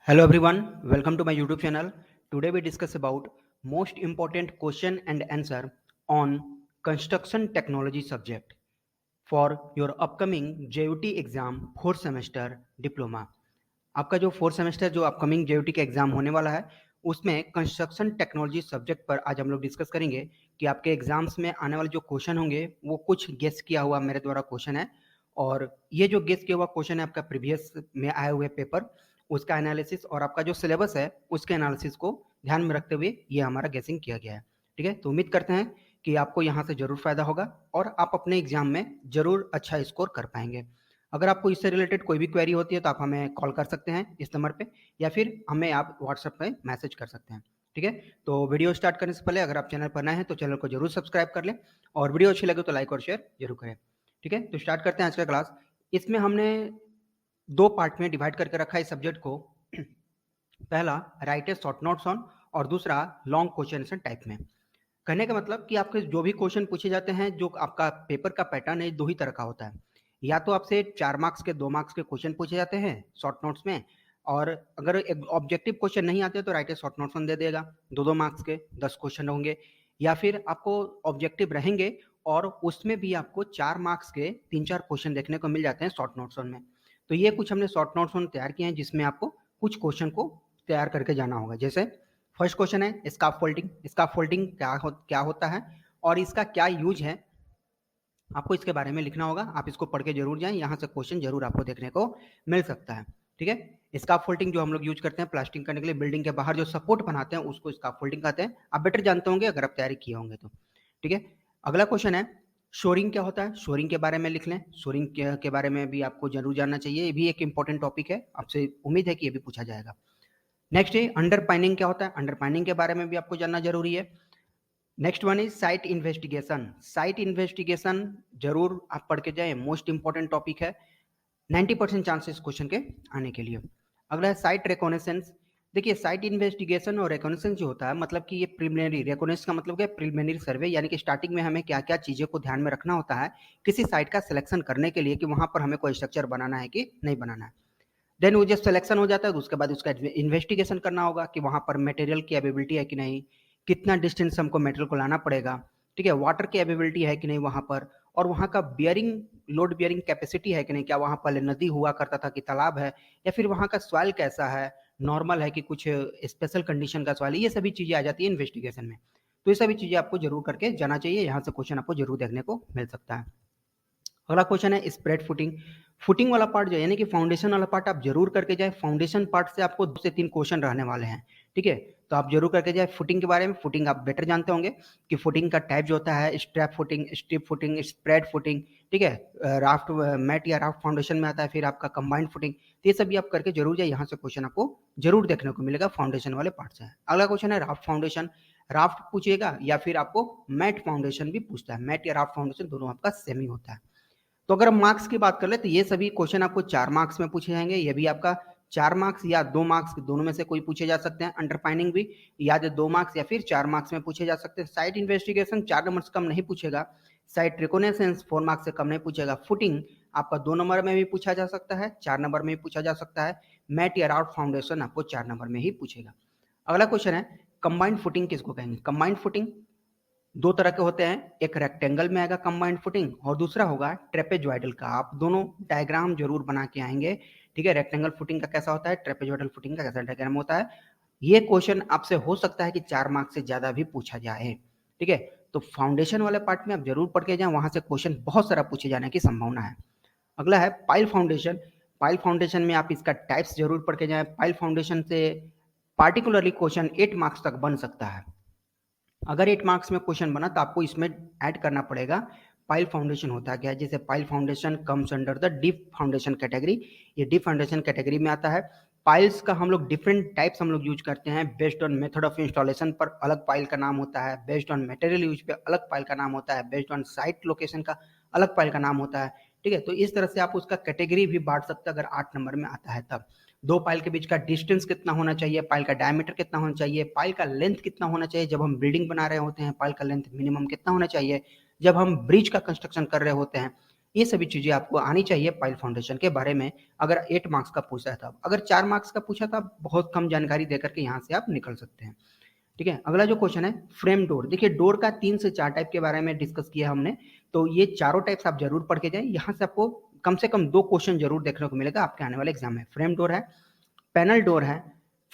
Hello everyone, welcome to my YouTube channel. Today we discuss about most important question and answer on construction technology subject for your upcoming JUT exam 4th semester diploma. आपका जो 4th semester जो upcoming JUT का exam होने वाला है उसमें construction technology subject पर आज हम लोग डिस्कस करेंगे कि आपके एग्जाम्स में आने वाले जो क्वेश्चन होंगे वो कुछ गेस किया हुआ मेरे द्वारा क्वेश्चन है और ये जो गेस किया हुआ क्वेश्चन है आपका प्रीवियस में आए हुए पेपर उसका एनालिसिस और आपका जो सिलेबस है उसके एनालिसिस को ध्यान में रखते हुए ये हमारा गेसिंग किया गया है। ठीक है, तो उम्मीद करते हैं कि आपको यहाँ से जरूर फायदा होगा और आप अपने एग्जाम में जरूर अच्छा स्कोर कर पाएंगे। अगर आपको इससे रिलेटेड कोई भी क्वेरी होती है तो आप हमें कॉल कर सकते हैं इस नंबर पे या फिर हमें आप व्हाट्सएप पे मैसेज कर सकते हैं। ठीक है, तो वीडियो स्टार्ट करने से पहले अगर आप चैनल पर नए हैं तो चैनल को जरूर सब्सक्राइब कर लें और वीडियो अच्छी लगे तो लाइक और शेयर जरूर करें। ठीक है, तो स्टार्ट करते हैं आज का क्लास। इसमें हमने दो पार्ट में डिवाइड करके रखा है इस सब्जेक्ट को। पहला right a short notes on और दूसरा लॉन्ग क्वेश्चन टाइप में। कहने का मतलब कि आपके जो भी क्वेश्चन पूछे जाते हैं, जो आपका पेपर का पैटर्न है दो ही तरह का होता है। या तो आपसे 4 मार्क्स के 2 मार्क्स के क्वेश्चन पूछे जाते हैं शॉर्ट नोट्स में, और अगर एक ऑब्जेक्टिव क्वेश्चन नहीं आते तो write a short notes on दे देगा, 2-2 मार्क्स के 10 क्वेश्चन होंगे। या फिर आपको ऑब्जेक्टिव रहेंगे और उसमें भी आपको 4 मार्क्स के 3-4 क्वेश्चन देखने को मिल जाते हैं शॉर्ट नोट्स ऑन में। तो ये कुछ हमने शॉर्ट नोट्स ऑन तैयार किए हैं जिसमें आपको कुछ क्वेश्चन को तैयार करके जाना होगा। जैसे फर्स्ट क्वेश्चन है स्काफोल्डिंग। स्काफोल्डिंग क्या होता है और इसका क्या यूज है, आपको इसके बारे में लिखना होगा। आप इसको पढ़ के जरूर जाएं, यहाँ से क्वेश्चन जरूर आपको देखने को मिल सकता है। ठीक है, स्काफोल्डिंग जो हम लोग यूज करते हैं प्लास्टिंग करने के लिए, बिल्डिंग के बाहर जो सपोर्ट बनाते हैं उसको स्काफोल्डिंग कहते हैं। आप बेटर जानते होंगे अगर आप तैयारी किए होंगे तो। ठीक है, अगला क्वेश्चन है शोरिंग क्या होता है। शोरिंग के बारे में लिख लें। शोरिंग के बारे में भी आपको जरूर जानना चाहिए, ये भी एक इंपॉर्टेंट टॉपिक है, आपसे उम्मीद है कि ये भी पूछा जाएगा। नेक्स्ट है अंडरपाइनिंग क्या होता है। अंडरपाइनिंग के बारे में भी आपको जानना जरूरी है। Next one is site investigation. Site investigation जरूर आप पढ़ के जाए, मोस्ट इंपॉर्टेंट टॉपिक है, 90% चांसेस क्वेश्चन के आने के लिए। अगला है साइट रिकॉनेसेंस। देखिए साइट इन्वेस्टिगेशन और रिकॉनेसेंस जो होता है मतलब कि ये प्रिलिमिनरी, रिकॉनेसेंस का मतलब क्या है, प्रिलिमिनरी सर्वे, यानी कि स्टार्टिंग में हमें क्या क्या चीज़ों को ध्यान में रखना होता है किसी साइट का सिलेक्शन करने के लिए कि वहाँ पर हमें कोई स्ट्रक्चर बनाना है कि नहीं बनाना है। देन वो जब सिलेक्शन हो जाता है तो उसके बाद उसका इन्वेस्टिगेशन करना होगा कि वहाँ पर मटेरियल की अवेलेबिलिटी है कि नहीं, कितना डिस्टेंस हमको मटेरियल को लाना पड़ेगा। ठीक है, वाटर की अवेलेबिलिटी है कि नहीं वहाँ पर, और वहाँ का बियरिंग, लोड बियरिंग कैपेसिटी है कि नहीं, क्या वहाँ पहले नदी हुआ करता था कि तालाब है, या फिर वहाँ का सॉइल कैसा है, नॉर्मल है कि कुछ स्पेशल कंडीशन का सॉइल है। ये सभी चीज़ें आ जाती है इन्वेस्टिगेशन में। तो ये सभी चीज़ें आपको जरूर करके जाना चाहिए, यहाँ से क्वेश्चन आपको जरूर देखने को मिल सकता है। अगला क्वेश्चन है स्प्रेड फुटिंग। फुटिंग वाला पार्ट जो है यानी कि फाउंडेशन वाला पार्ट आप जरूर करके जाए। फाउंडेशन पार्ट से आपको 2 से 3 क्वेश्चन रहने वाले हैं। ठीक है, तो आप जरूर करके जाए फुटिंग के बारे में। फुटिंग आप बेटर जानते होंगे कि फुटिंग का टाइप जो होता है strap footing, strip footing, spread footing. ठीक है, राफ्ट मैट या राफ्ट फाउंडेशन में आता है, फिर आपका कंबाइंड फुटिंग। तो ये सभी आप करके जरूर जाए, यहाँ से क्वेश्चन आपको जरूर देखने को मिलेगा फाउंडेशन वाले पार्ट से। अगला क्वेश्चन है राफ्ट फाउंडेशन। राफ्ट पूछिएगा या फिर आपको मैट फाउंडेशन भी पूछता है। मैट या राफ्ट फाउंडेशन दोनों आपका सेम ही होता है। तो अगर हम मार्क्स की बात कर ले तो ये सभी क्वेश्चन आपको 4 मार्क्स में पूछे जाएंगे। ये भी आपका 4 मार्क्स या 2 मार्क्स दोनों में से कोई पूछे जा सकते हैं। अंडरपाइनिंग भी या 2 मार्क्स या फिर 4 मार्क्स में पूछे जा सकते हैं। साइट इन्वेस्टिगेशन 4 नंबर से कम नहीं पूछेगा। साइट रिकोनेसेंस 4 मार्क्स से कम नहीं पूछेगा। फुटिंग आपका 2 नंबर में भी पूछा जा सकता है, 4 नंबर में भी पूछा जा सकता है। मैट या राउट फाउंडेशन आपको 4 नंबर में ही पूछेगा। अगला क्वेश्चन है कंबाइंड फुटिंग किसको कहेंगे। कंबाइंड फुटिंग 2 तरह के होते हैं, एक रेक्टेंगल में आएगा कंबाइंड फुटिंग और दूसरा होगा ट्रेपेजॉइडल का। आप दोनों डायग्राम जरूर बना के आएंगे। ठीक है, रेक्टेंगल फुटिंग का कैसा होता है, ट्रेपेजॉइडल फुटिंग का कैसा डायग्राम होता है। ये क्वेश्चन आपसे हो सकता है कि 4 मार्क्स से ज्यादा भी पूछा जाए। ठीक है, तो फाउंडेशन वाले पार्ट में आप जरूर पढ़ के जाएं, वहां से क्वेश्चन बहुत सारा पूछे जाने की संभावना है। अगला है पाइल फाउंडेशन। पाइल फाउंडेशन में आप इसका टाइप्स जरूर पढ़ के जाएं। पाइल फाउंडेशन से पार्टिकुलरली क्वेश्चन 8 मार्क्स तक बन सकता है। अगर 8 मार्क्स में क्वेश्चन बना तो आपको इसमें ऐड करना पड़ेगा पाइल फाउंडेशन होता क्या है। जैसे pile foundation comes under the deep foundation category, ये डीप फाउंडेशन कैटेगरी में आता है। पाइल्स का हम लोग डिफरेंट टाइप्स हम लोग यूज करते हैं। Based on method of installation पर अलग पाइल का नाम होता है, बेस्ड ऑन मटेरियल यूज पे अलग पाइल का नाम होता है, बेस्ड ऑन साइट लोकेशन का अलग पाइल का नाम होता है। ठीक है, तो इस तरह से आप उसका कैटेगरी भी बांट सकते हैं अगर 8 नंबर में आता है तब। 2 पाइल के बीच का डिस्टेंस कितना होना चाहिए, पाइल का डायमीटर कितना होना चाहिए, पाइल का लेंथ कितना होना चाहिए, जब हम बिल्डिंग बना रहे होते हैं पाइल का लेंथ मिनिमम कितना होना चाहिए, जब हम ब्रिज का कंस्ट्रक्शन कर रहे होते हैं ये सभी चीज़ें आपको आनी चाहिए पाइल फाउंडेशन के बारे में। अगर 8 मार्क्स का पूछा है तब, अगर 4 मार्क्स का पूछा तो आप बहुत कम जानकारी देकर के यहाँ से आप निकल सकते हैं। ठीक है, अगला जो क्वेश्चन है फ्रेम डोर। देखिए डोर का 3 से 4 टाइप के बारे में डिस्कस किया हमने, तो ये चारों टाइप्स आप जरूर पढ़ के जाएं। यहाँ से आपको कम से कम 2 क्वेश्चन जरूर देखने को मिलेगा आपके आने वाले एग्जाम में। फ्रेम डोर है, पैनल डोर है,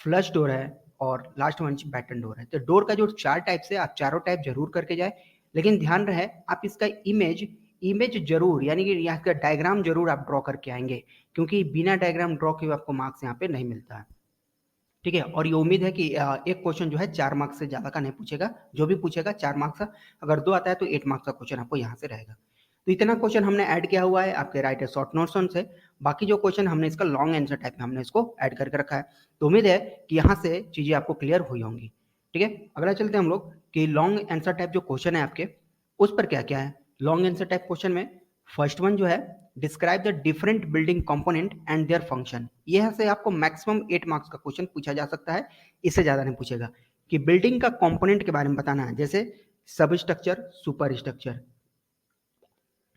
फ्लश डोर है और लास्ट वन बैटन डोर है। तो डोर का जो 4 टाइप्स है आप चारों टाइप जरूर करके जाए, लेकिन ध्यान रहे आप इसका इमेज जरूर, यानी कि यहाँ का डायग्राम जरूर आप ड्रॉ करके आएंगे, क्योंकि बिना डायग्राम ड्रॉ के आपको मार्क्स यहाँ पे नहीं मिलता है। ठीक है, और ये उम्मीद है कि एक क्वेश्चन जो है 4 मार्क्स से ज़्यादा का नहीं पूछेगा, जो भी पूछेगा 4 मार्क्स का, अगर 2 आता है तो 8 मार्क्स का क्वेश्चन आपको यहाँ से रहेगा। तो इतना क्वेश्चन हमने ऐड किया हुआ है आपके राइट शॉर्ट नोट्स से। बाकी जो क्वेश्चन हमने इसका लॉन्ग आंसर टाइप में हमने इसको ऐड करके रखा है। तो उम्मीद है कि यहाँ से चीज़ें आपको क्लियर हुई होंगी। ठीक है, अगला चलते हैं हम लोग कि लॉन्ग आंसर टाइप जो क्वेश्चन है आपके, उस पर क्या क्या है। लॉन्ग आंसर टाइप क्वेश्चन में फर्स्ट वन जो है, describe the different building component and their function. यह से आपको मैक्सिमम 8 मार्क्स का क्वेश्चन पूछा जा सकता है, इससे ज्यादा नहीं पूछेगा। कि बिल्डिंग का कंपोनेंट के बारे में बताना है, जैसे सब structure, super structure.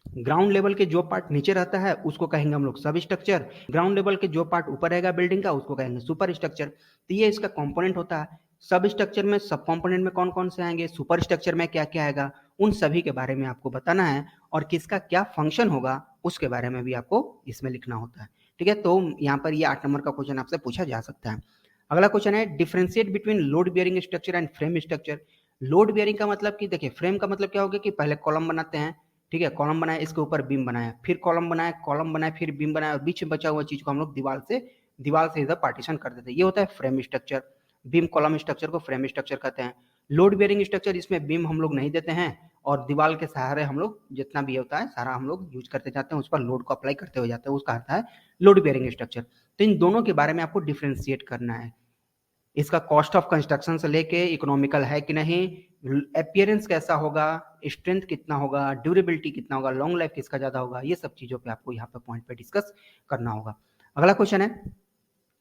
Ground level के जो पार्ट नीचे रहता है उसको कहेंगे हम लोग सब स्ट्रक्चर, ग्राउंड लेवल के जो पार्ट ऊपर रहेगा बिल्डिंग का उसको कहेंगे सुपर स्ट्रक्चर। तो ये इसका कंपोनेंट होता है। सब स्ट्रक्चर में सब कंपोनेंट में कौन कौन से आएंगे, सुपर स्ट्रक्चर में क्या क्या आएगा, उन सभी के बारे में आपको बताना है, और किसका क्या फंक्शन होगा उसके बारे में भी आपको इसमें लिखना होता है। ठीक है, तो यहाँ पर ये 8 नंबर का क्वेश्चन आपसे पूछा जा सकता है। अगला क्वेश्चन है, differentiate between load bearing structure and frame structure. Load bearing का मतलब कि देखिए फ्रेम का मतलब क्या होगा कि पहले कॉलम बनाते हैं, ठीक है, कॉलम बनाया, इसके ऊपर बीम बनाया, फिर कॉलम बनाया, फिर बीम बनाया, और बीच में बचा हुआ चीज को हम लोग दीवार से इधर पार्टीशन कर देते हैं। ये होता है frame structure. Beam column structure को फ्रेम स्ट्रक्चर कहते हैं। लोड बेयरिंग स्ट्रक्चर, इसमें बीम हम लोग नहीं देते हैं और दीवार के सहारे हम लोग जितना भी होता है सारा हम लोग यूज करते जाते हैं, उस पर लोड को अप्लाई करते हुए जाते हैं, उसका आता है लोड बेयरिंग स्ट्रक्चर। तो इन दोनों के बारे में आपको डिफ्रेंशिएट करना है। इसका कॉस्ट ऑफ कंस्ट्रक्शन से लेके इकोनॉमिकल है कि नहीं, अपियरेंस कैसा होगा, स्ट्रेंथ कितना होगा, ड्यूरेबिलिटी कितना होगा, लॉन्ग लाइफ किसका ज्यादा होगा, ये सब चीजों पे आपको यहाँ पे पॉइंट पे डिस्कस करना होगा। अगला क्वेश्चन है,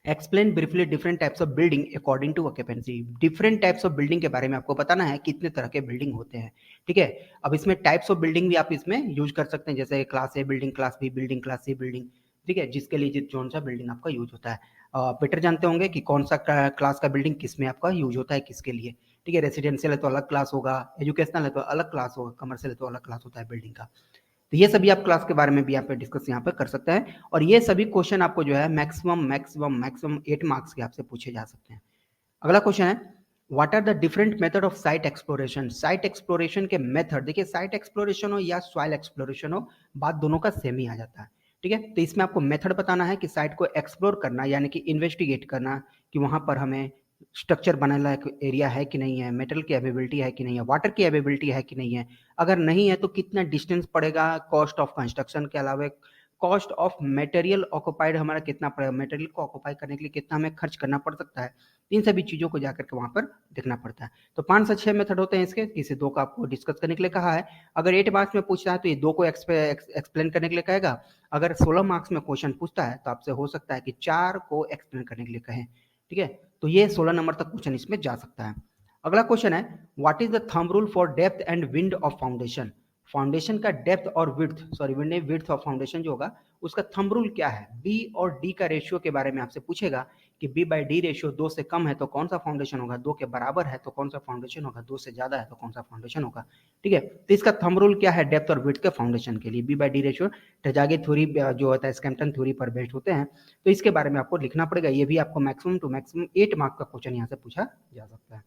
explain briefly different types of building according to occupancy. Different types of building के बारे में आपको बताना है कितने तरह के बिल्डिंग होते हैं। ठीक है, अब इसमें टाइप्स ऑफ बिल्डिंग भी आप इसमें यूज कर सकते हैं, जैसे class A building, class B building, class C building. ठीक है, जिसके लिए कौन सा बिल्डिंग आपका यूज होता है। बेटर जानते होंगे कि कौन सा क्लास का बिल्डिंग किस में आपका यूज होता है, किसके लिए। ठीक है, रेसिडेंशियल है तो अलग क्लास होगा, एजुकेशनल है तो अलग क्लास होगा, कमर्शियल है तो अलग क्लास होता है बिल्डिंग का। तो ये सभी आप क्लास के बारे में भी आप डिस्कस यहाँ पे कर सकते हैं, और ये सभी क्वेश्चन आपको जो है मैक्सिमम 8 मार्क्स के आपसे पूछे जा सकते हैं। अगला क्वेश्चन है, what are the different method of site exploration. Site exploration के मेथड, देखिए साइट एक्सप्लोरेशन हो या सॉइल एक्सप्लोरेशन हो, बात दोनों का सेम ही आ जाता है। ठीक है, तो इसमें आपको मेथड बताना है कि साइट को एक्सप्लोर करना, यानी कि इन्वेस्टिगेट करना, कि वहां पर हमें स्ट्रक्चर बनाने लायक एरिया है कि नहीं है, मेटल की अवेबिलिटी है कि नहीं है, वाटर की अवेबिलिटी है कि नहीं है, अगर नहीं है तो कितना डिस्टेंस पड़ेगा, कॉस्ट ऑफ कंस्ट्रक्शन के अलावा कॉस्ट ऑफ मटेरियल ऑक्युपाइड हमारा कितना पड़ेगा, मटेरियल को ऑक्युपाई करने के लिए कितना हमें खर्च करना पड़ सकता है। इन सभी चीजों को जाकर के वहां पर देखना पड़ता है। तो 5 से 6 मेथड होते हैं इसके, किसी 2 का आपको डिस्कस करने के लिए कहा है। अगर 8 मार्क्स में पूछता है तो ये 2 को एक्सप्लेन करने के लिए कहेगा। अगर 16 मार्क्स में क्वेश्चन पूछता है तो आपसे हो सकता है कि 4 को एक्सप्लेन करने के लिए कहें। ठीक है, तो ये 16 नंबर तक क्वेश्चन इसमें जा सकता है। अगला क्वेश्चन है, what is the thumb rule for depth and width of foundation. Foundation का डेप्थ और विड्थ ऑफ फाउंडेशन जो होगा उसका थंब रूल क्या है। बी और डी का रेशियो के बारे में आपसे पूछेगा कि बी बाई डी रेशियो 2 से कम है तो कौन सा फाउंडेशन होगा, 2 के बराबर है तो कौन सा फाउंडेशन होगा, 2 से ज्यादा है तो कौन सा फाउंडेशन होगा। ठीक है, तो इसका थंब रूल क्या है डेप्थ और विड्थ के फाउंडेशन के लिए। बी बाई डी रेशियो टजागे थ्योरी जो होता है, स्कैम्पटन थ्योरी पर बेस्ड होते हैं, तो इसके बारे में आपको लिखना पड़ेगा। ये भी आपको मैक्सिमम टू मैक्सिमम 8 मार्क्स का क्वेश्चन यहाँ से पूछा जा सकता है।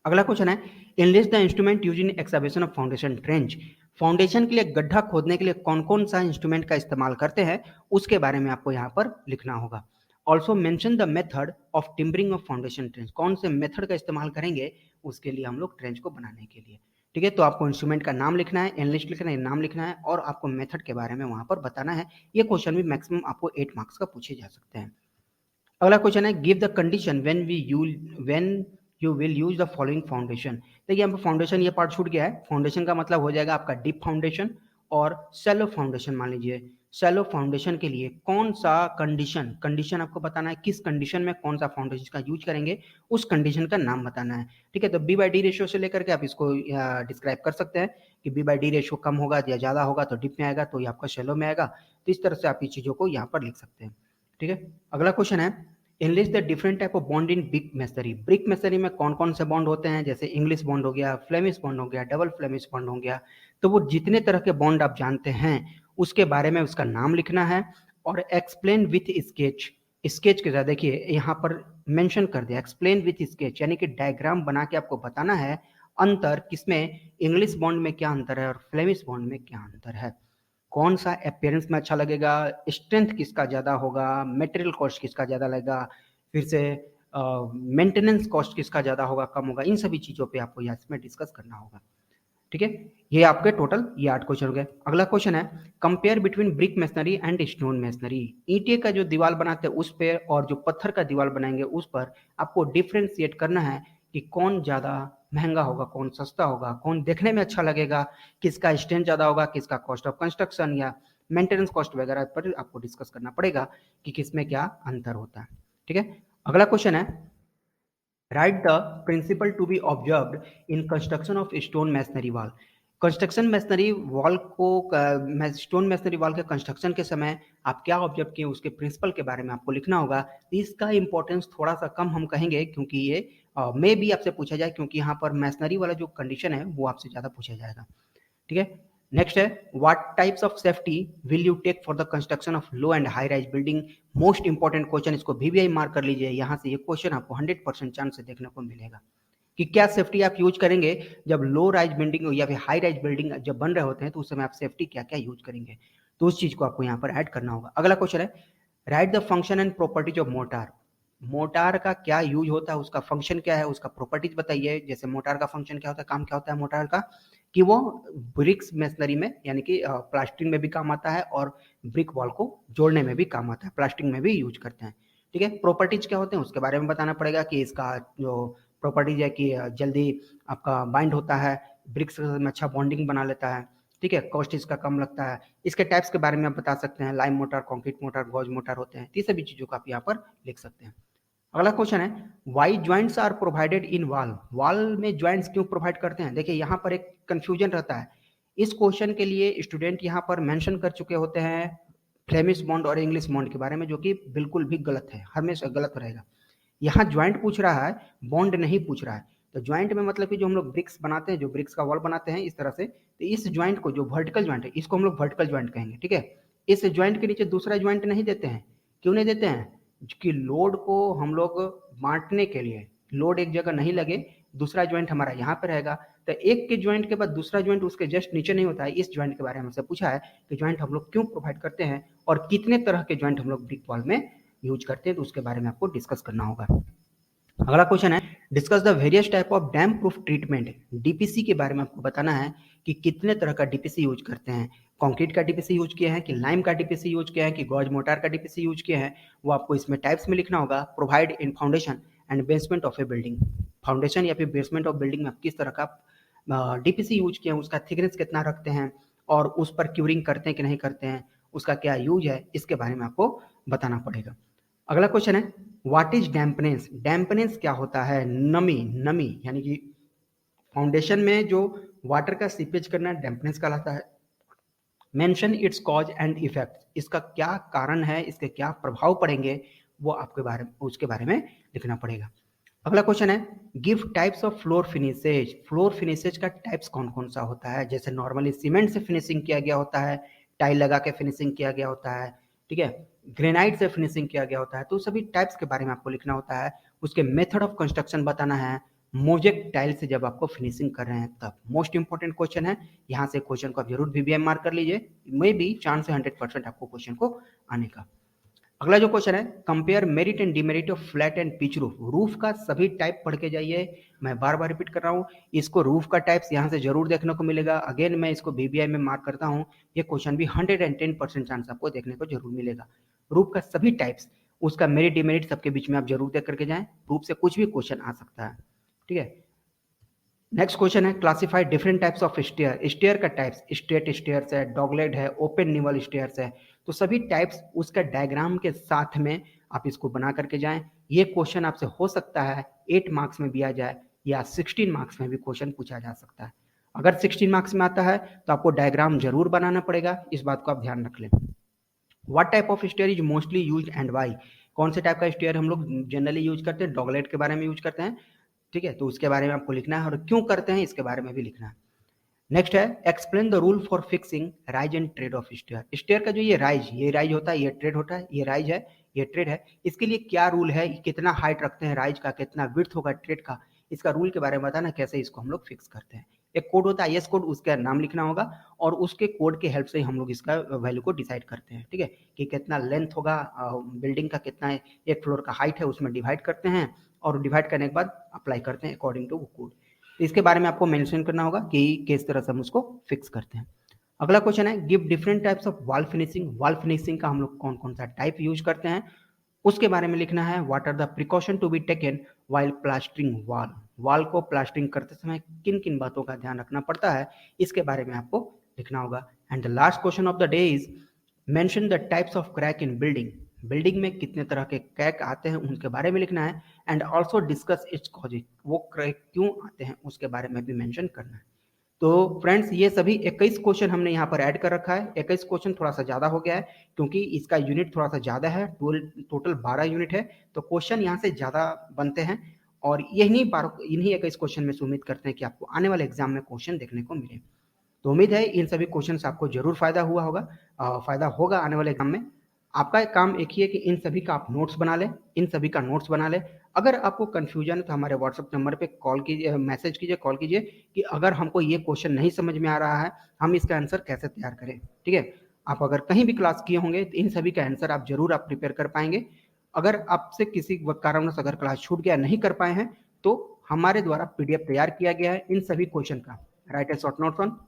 अगला क्वेश्चन है, enlist the instrument use in excavation of foundation trench. Foundation के लिए गड्ढा खोदने के लिए कौन कौन सा इंस्ट्रूमेंट का इस्तेमाल करते हैं उसके बारे में आपको यहाँ पर लिखना होगा। Also mention the method of timbering of foundation trench. कौन से मेथड का इस्तेमाल करेंगे उसके लिए हम लोग ट्रेंच को बनाने के लिए। ठीक है, तो आपको इंस्ट्रूमेंट का नाम लिखना है, एनलिस्ट लिखना है, नाम लिखना है, और आपको मेथड के बारे में वहां पर बताना है। ये क्वेश्चन भी मैक्सिमम आपको 8 मार्क्स का पूछे जा सकते हैं। अगला क्वेश्चन है, give the condition when you will use the following foundation. देखिए यहाँ पर फाउंडेशन ये पार्ट छूट गया है। फाउंडेशन का मतलब हो जाएगा आपका डीप फाउंडेशन और सेलो फाउंडेशन मान लीजिए। शैलो फाउंडेशन के लिए कौन सा कंडीशन आपको बताना है, किस कंडीशन में कौन सा फाउंडेशन का यूज करेंगे, उस कंडीशन का नाम बताना है। ठीक है, तो बी बाई डी रेशियो से लेकर के आप इसको डिस्क्राइब कर सकते हैं कि बी बाई डी रेशियो कम होगा या ज़्यादा होगा तो डिप में आएगा, तो ये आपका शैलो में आएगा। तो इस तरह से आप इस चीज़ों को यहाँ पर लिख सकते हैं। ठीक है, अगला क्वेश्चन है, enlist the different type of bond in brick masonry. Brick masonry में कौन कौन से बॉन्ड होते हैं, जैसे इंग्लिश बॉन्ड हो गया, फ्लेमिश बॉन्ड हो गया, डबल फ्लेमिश बॉन्ड हो गया। तो वो जितने तरह के बॉन्ड आप जानते हैं उसके बारे में उसका नाम लिखना है और एक्सप्लेन विथ स्केच। स्केच के साथ देखिए यहाँ पर मेंशन कर दिया, एक्सप्लेन विथ स्केच, यानी कि डायग्राम बना के आपको बताना है अंतर किसमें, इंग्लिश बॉन्ड में क्या अंतर है और फ्लेमिश बॉन्ड में क्या अंतर है, कौन सा अपेयरेंस में अच्छा लगेगा, स्ट्रेंथ किसका ज़्यादा होगा, मटेरियल कॉस्ट किसका ज़्यादा लगेगा, फिर से मेंटेनेंस कॉस्ट किसका ज़्यादा होगा कम होगा, इन सभी चीज़ों पे आपको यहाँ इसमें डिस्कस करना होगा। ठीक है, ये आपके टोटल ये 8 क्वेश्चन हो गए। अगला क्वेश्चन है, compare between brick masonry and stone masonry. ईंटे का जो दीवार बनाते हैं उस पर और जो पत्थर का दीवार बनाएंगे उस पर आपको डिफ्रेंशिएट करना है कि कौन ज़्यादा महंगा होगा, कौन सस्ता होगा, कौन देखने में अच्छा लगेगा, किसका स्ट्रेंथ ज़्यादा होगा, किसका कॉस्ट ऑफ कंस्ट्रक्शन या मेंटेनेंस कॉस्ट वगैरह पर आपको डिस्कस करना पड़ेगा कि किसमें क्या अंतर होता है। ठीक है, अगला क्वेश्चन है, write the principle to be observed in construction of stone masonry wall. Construction masonry wall को स्टोन मैसनरी वॉल के कंस्ट्रक्शन के समय आप क्या ऑब्जर्व किए उसके प्रिंसिपल के बारे में आपको लिखना होगा। इसका इंपॉर्टेंस थोड़ा सा कम हम कहेंगे क्योंकि ये मे भी आपसे पूछा जाए, क्योंकि यहाँ पर मैसनरी वाला जो कंडीशन है वो आपसे ज़्यादा पूछा जाएगा। ठीक है, नेक्स्ट है, what types of safety will you take for the construction of low and high rise building. Most important question, इसको VVI मार्क कर लीजिए, यहाँ से ये क्वेश्चन आपको 100% चांस से देखने को मिलेगा कि क्या सेफ्टी आप यूज करेंगे जब लो राइज बिल्डिंग या फिर हाई राइज बिल्डिंग जब बन रहे होते हैं तो उस समय आप सेफ्टी क्या क्या यूज करेंगे, तो उस चीज को आपको यहाँ पर ऐड करना होगा। अगला क्वेश्चन है, write the function and properties of motor. Motor का क्या यूज होता है, उसका फंक्शन क्या है, उसका प्रॉपर्टीज बताइए। जैसे मोटार का फंक्शन क्या होता है, काम क्या होता है मोटार का, कि वो ब्रिक्स मेसनरी में यानी कि प्लास्टिक में भी काम आता है और ब्रिक वॉल को जोड़ने में भी काम आता है, प्लास्टिक में भी यूज करते हैं। ठीक है, प्रॉपर्टीज क्या होते हैं उसके बारे में बताना पड़ेगा कि इसका जो प्रॉपर्टीज है कि जल्दी आपका बाइंड होता है, ब्रिक्स में अच्छा बॉन्डिंग बना लेता है। ठीक है, कॉस्ट इसका कम लगता है। इसके टाइप्स के बारे में आप बता सकते हैं, lime mortar, concrete mortar, gauge mortar होते हैं। ये सभी चीज़ों को आप यहाँ पर लिख सकते हैं। अगला क्वेश्चन है, why joints are provided in wall. Wall में ज्वाइंट्स क्यों प्रोवाइड करते हैं। देखिए यहाँ पर एक कंफ्यूजन रहता है, इस क्वेश्चन के लिए स्टूडेंट यहाँ पर मेंशन कर चुके होते हैं फ्लेमिश बॉन्ड और इंग्लिश बॉन्ड के बारे में, जो कि बिल्कुल भी गलत है, हमेशा गलत रहेगा। यहाँ ज्वाइंट पूछ रहा है, बॉन्ड नहीं पूछ रहा है। तो ज्वाइंट में मतलब कि जो हम लोग ब्रिक्स बनाते हैं, जो ब्रिक्स का वॉल बनाते हैं इस तरह से, तो इस ज्वाइंट को जो वर्टिकल ज्वाइंट है इसको हम लोग वर्टिकल ज्वाइंट कहेंगे। ठीक है, इस ज्वाइंट के नीचे दूसरा ज्वाइंट नहीं देते हैं। क्यों नहीं देते हैं, कि लोड को हम लोग बांटने के लिए, लोड एक जगह नहीं लगे, दूसरा ज्वाइंट हमारा यहाँ पे रहेगा, तो एक के ज्वाइंट के बाद दूसरा ज्वाइंट उसके जस्ट नीचे नहीं होता है। इस ज्वाइंट के बारे में हमसे पूछा है कि ज्वाइंट हम लोग क्यों प्रोवाइड करते हैं और कितने तरह के ज्वाइंट हम लोग ब्रिक वॉल में यूज करते हैं, तो उसके बारे में आपको डिस्कस करना होगा। अगला क्वेश्चन है, discuss the various type of dam proof treatment. DPC के बारे में आपको बताना है कि कितने तरह का डीपीसी यूज करते हैं, कंक्रीट का डीपीसी यूज किया है कि लाइम का डीपीसी यूज किया है कि गॉज मोटार का डीपीसी यूज किया है, वो आपको इसमें टाइप्स में लिखना होगा। Provide in foundation and basement of A building. Foundation या फिर बेसमेंट ऑफ बिल्डिंग में आप किस तरह का डीपीसी यूज किया है, उसका थिकनेस कितना रखते हैं और उस पर क्यूरिंग करते हैं कि नहीं करते हैं, उसका क्या यूज है, इसके बारे में आपको बताना पड़ेगा। अगला क्वेश्चन है, व्हाट इज डैम्पनेस। डैम्पनेस क्या होता है, नमी, नमी यानी कि फाउंडेशन में जो वाटर का सीपेज करना डैम्पनेस कहलाता है। Mention it's cause and effect, इसका क्या कारण है, इसके क्या प्रभाव पड़ेंगे, वो आपके बारे में उसके बारे में लिखना पड़ेगा। अगला क्वेश्चन है, give types of floor finishes. Floor finishes का टाइप्स कौन कौन सा होता है, जैसे नॉर्मली सीमेंट से फिनिशिंग किया गया होता है, टाइल लगा के फिनिशिंग किया गया होता है, ठीक है, ग्रेनाइट से फिनिशिंग किया गया होता है, तो सभी टाइप्स के बारे में आपको लिखना होता है। उसके मेथड ऑफ कंस्ट्रक्शन बताना है, मोजेक टाइल से जब आपको फिनिशिंग कर रहे हैं तब। मोस्ट इंपॉर्टेंट क्वेश्चन है, यहाँ से क्वेश्चन को आप जरूर VVI मार्क कर लीजिए, मे भी चांस है 100% आपको क्वेश्चन को आने का। अगला जो क्वेश्चन है, compare merit and demerit of flat and pitch roof. Roof का सभी टाइप पढ़ के जाइए, मैं बार बार रिपीट कर रहा हूँ इसको, रूफ का टाइप्स यहाँ से जरूर देखने को मिलेगा। अगेन मैं इसको VVI में मार्क करता हूँ, ये क्वेश्चन भी 110% चांस आपको देखने को जरूर मिलेगा। रूफ का सभी टाइप्स, उसका मेरिट डिमेरिट सबके बीच में आप जरूर देख करके जाएं, रूफ से कुछ भी क्वेश्चन आ सकता है। ठीक है, नेक्स्ट क्वेश्चन है, classify different types of stair. Stair का टाइप्स, स्ट्रेट स्टेयर्स है, डॉगलेग है, ओपन निवल स्टेयर्स है, तो सभी टाइप्स उसका डायग्राम के साथ में आप इसको बना करके जाएं। ये क्वेश्चन आपसे हो सकता है 8 मार्क्स में भी आ जाए या 16 मार्क्स में भी क्वेश्चन पूछा जा सकता है। अगर 16 मार्क्स में आता है तो आपको डायग्राम जरूर बनाना पड़ेगा, इस बात को आप ध्यान रख लें। What type of stair is mostly use and why? कौन से टाइप का स्टेयर हम लोग जनरली यूज करते हैं? डॉगलेट के बारे में यूज करते हैं, ठीक है, तो उसके बारे में आपको लिखना है और क्यों करते हैं इसके बारे में भी लिखना है। नेक्स्ट है explain the rule for fixing rise and tread of stair. Stair का जो ये राइज होता है, ये ट्रेड होता है, ये राइज है, ये ट्रेड है, इसके लिए क्या रूल है, कितना हाइट रखते हैं राइज का, कितना विड्थ होगा ट्रेड का, इसका रूल के बारे में बताना, कैसे इसको हम लोग फिक्स करते हैं। एक कोड होता है एस कोड, उसका नाम लिखना होगा और उसके कोड के हेल्प से ही हम लोग इसका वैल्यू को डिसाइड करते हैं, ठीक है, कि कितना लेंथ होगा बिल्डिंग का, कितना एक फ्लोर का हाइट है, उसमें डिवाइड करते हैं और डिवाइड करने के बाद अप्लाई करते हैं अकॉर्डिंग टू वो कोड। इसके बारे में आपको मेंशन करना होगा कि किस तरह से हम उसको फिक्स करते हैं। अगला क्वेश्चन है give different types of wall finishing. Wall finishing का हम लोग कौन कौन सा टाइप यूज करते हैं उसके बारे में लिखना है। What are the precaution to be taken while plastering wall. Wall को प्लास्टरिंग करते समय किन किन बातों का ध्यान रखना पड़ता है इसके बारे में आपको लिखना होगा। And the last question of the day is mention the types of crack in building. Building में कितने तरह के क्रैक आते हैं उनके बारे में लिखना है। And also discuss its causes, वो क्रैक क्यों आते हैं उसके बारे में भी मेंशन करना है। तो फ्रेंड्स ये सभी 21 क्वेश्चन हमने यहाँ पर ऐड कर रखा है। 21 क्वेश्चन थोड़ा सा ज़्यादा हो गया है क्योंकि इसका यूनिट थोड़ा सा ज़्यादा है, टोटल 12 यूनिट है, तो क्वेश्चन यहाँ से ज़्यादा बनते हैं और इन्हीं 21 क्वेश्चन में से उम्मीद करते हैं कि आपको आने वाले एग्जाम में क्वेश्चन देखने को मिले। तो उम्मीद है इन सभी क्वेश्चन से आपको जरूर फायदा होगा आने वाले एग्जाम में। आपका एक काम एक ही है कि इन सभी का आप नोट्स बना लें, इन सभी का नोट्स बना लें। अगर आपको कंफ्यूजन है तो हमारे व्हाट्सएप नंबर पे कॉल कीजिए, मैसेज कीजिए, कॉल कीजिए कि अगर हमको ये क्वेश्चन नहीं समझ में आ रहा है हम इसका आंसर कैसे तैयार करें, ठीक है। आप अगर कहीं भी क्लास किए होंगे तो इन सभी का आंसर आप जरूर प्रिपेयर कर पाएंगे। अगर आपसे किसी कारणवश अगर क्लास छूट गया, नहीं कर पाए हैं, तो हमारे द्वारा पीडीएफ तैयार किया गया है इन सभी क्वेश्चन का, right a short notes on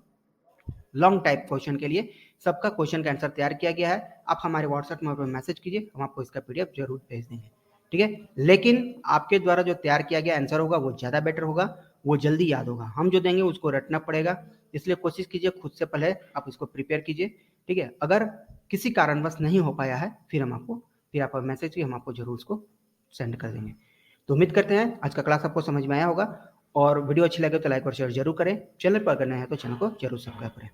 long type question के लिए सबका क्वेश्चन का आंसर तैयार किया गया है। आप हमारे व्हाट्सएप नंबर पर मैसेज कीजिए, हम आपको इसका पीडीएफ जरूर भेज देंगे, ठीक है। लेकिन आपके द्वारा जो तैयार किया गया आंसर होगा वो ज़्यादा बेटर होगा, वो जल्दी याद होगा। हम जो देंगे उसको रटना पड़ेगा, इसलिए कोशिश कीजिए खुद से पहले आप इसको प्रिपेयर कीजिए, ठीक है। अगर किसी कारणवश नहीं हो पाया है फिर आप मैसेज कीजिए, हम आपको जरूर उसको सेंड कर देंगे। तो उम्मीद करते हैं आज का क्लास आपको समझ में आया होगा और वीडियो अच्छी लगे तो लाइक और शेयर जरूर करें। चैनल पर अगर नए हैं तो चैनल को जरूर सब्सक्राइब करें।